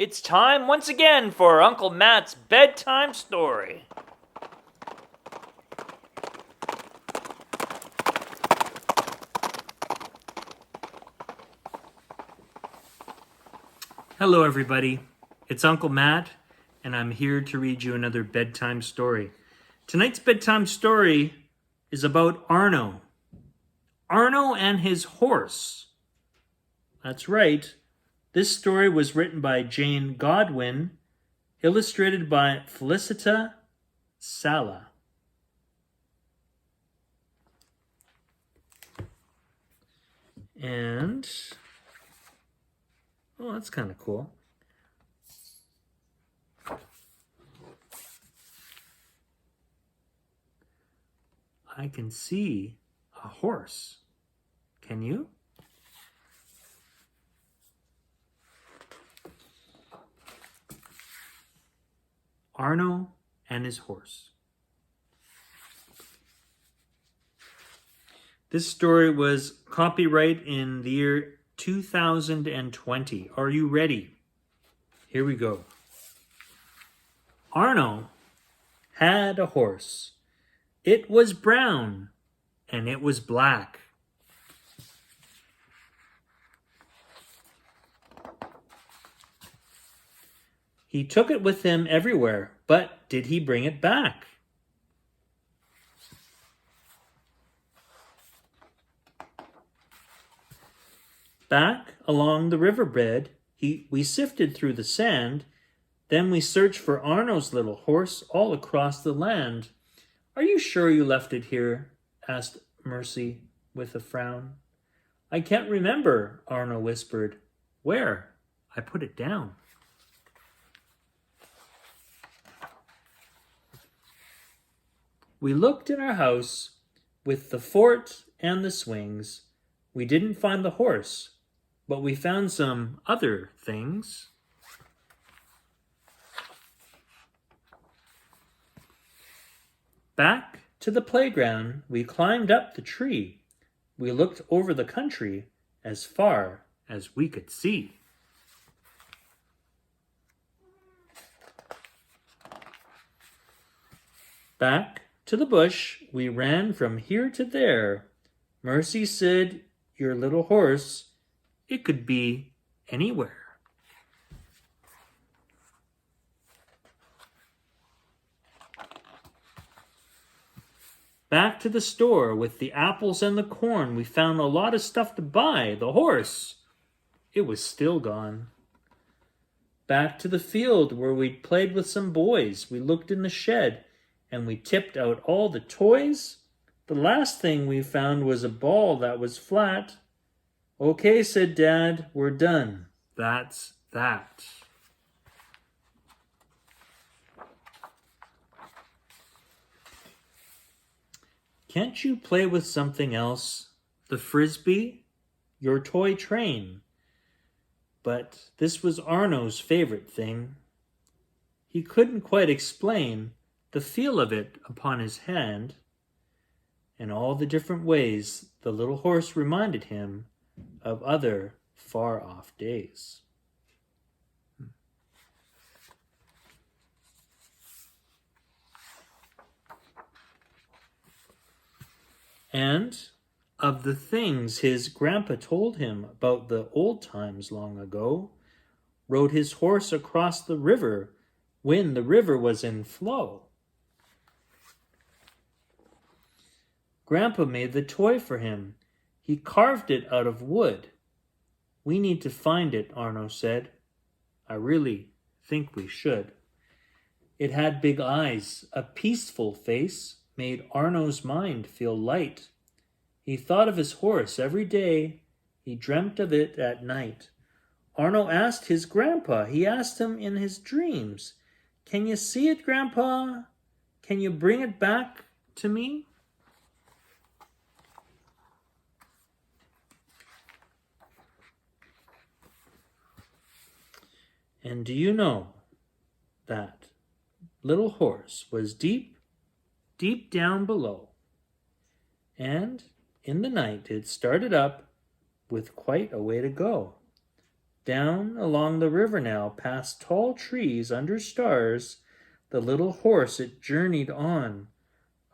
It's time once again for Uncle Matt's bedtime story. Hello everybody, it's Uncle Matt, and I'm here to read you another bedtime story. Tonight's bedtime story is about Arno. Arno and his horse. That's right. This story was written by Jane Godwin, illustrated by Felicita, Sala. And, oh, that's kind of cool. I can see a horse. Can you? Arno and his horse. This story was copyright in the year 2020. Are you ready? Here we go. Arno had a horse. It was brown and it was black. He took it with him everywhere, but did he bring it back? Back along the riverbed, we sifted through the sand. Then we searched for Arno's little horse all across the land. Are you sure you left it here? Asked Mercy with a frown. I can't remember, Arno whispered. Where? I put it down. We looked in our house with the fort and the swings. We didn't find the horse, but we found some other things. Back to the playground, we climbed up the tree. We looked over the country as far as we could see. Back to the bush, we ran from here to there. Mercy said, your little horse, it could be anywhere. Back to the store with the apples and the corn, we found a lot of stuff to buy. The horse, it was still gone. Back to the field where we played with some boys. We looked in the shed and we tipped out all the toys. The last thing we found was a ball that was flat. Okay, said Dad, we're done. That's that. Can't you play with something else? The frisbee? Your toy train? But this was Arno's favorite thing. He couldn't quite explain the feel of it upon his hand, and all the different ways the little horse reminded him of other far-off days. And of the things his grandpa told him about the old times long ago, rode his horse across the river when the river was in flow. Grandpa made the toy for him. He carved it out of wood. We need to find it, Arno said. I really think we should. It had big eyes. A peaceful face made Arno's mind feel light. He thought of his horse every day. He dreamt of it at night. Arno asked his grandpa. He asked him in his dreams, can you see it, Grandpa? Can you bring it back to me? And do you know that little horse was deep, deep down below? And in the night it started up with quite a way to go. Down along the river now, past tall trees under stars, the little horse it journeyed on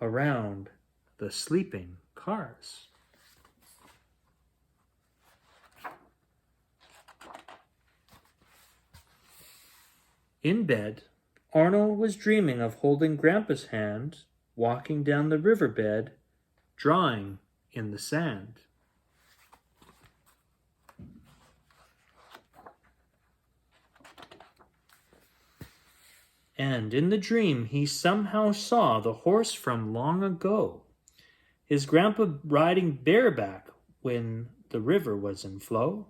around the sleeping cars. In bed, Arno was dreaming of holding Grandpa's hand, walking down the riverbed, drawing in the sand. And in the dream he somehow saw the horse from long ago, his grandpa riding bareback when the river was in flow.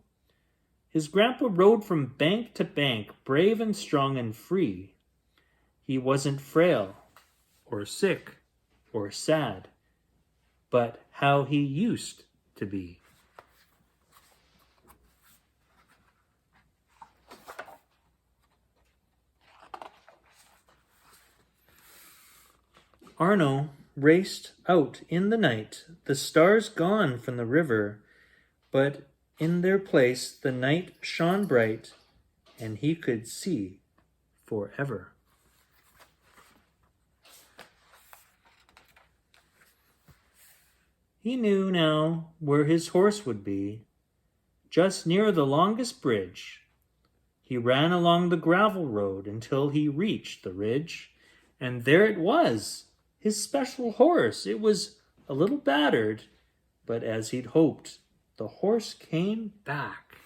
His grandpa rode from bank to bank, brave and strong and free. He wasn't frail or sick or sad, but how he used to be. Arno raced out in the night, the stars gone from the river, but in their place the night shone bright, and he could see forever. He knew now where his horse would be, just near the longest bridge. He ran along the gravel road until he reached the ridge, and there it was, his special horse. It was a little battered, but as he'd hoped, the horse came back.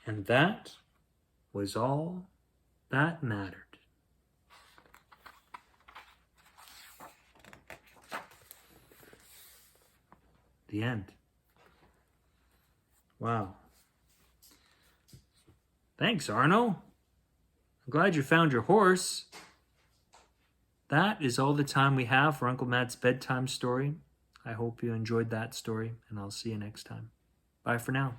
And that was all that mattered. The end. Wow. Thanks, Arno. I'm glad you found your horse. That is all the time we have for Uncle Matt's bedtime story. I hope you enjoyed that story, and I'll see you next time. Bye for now.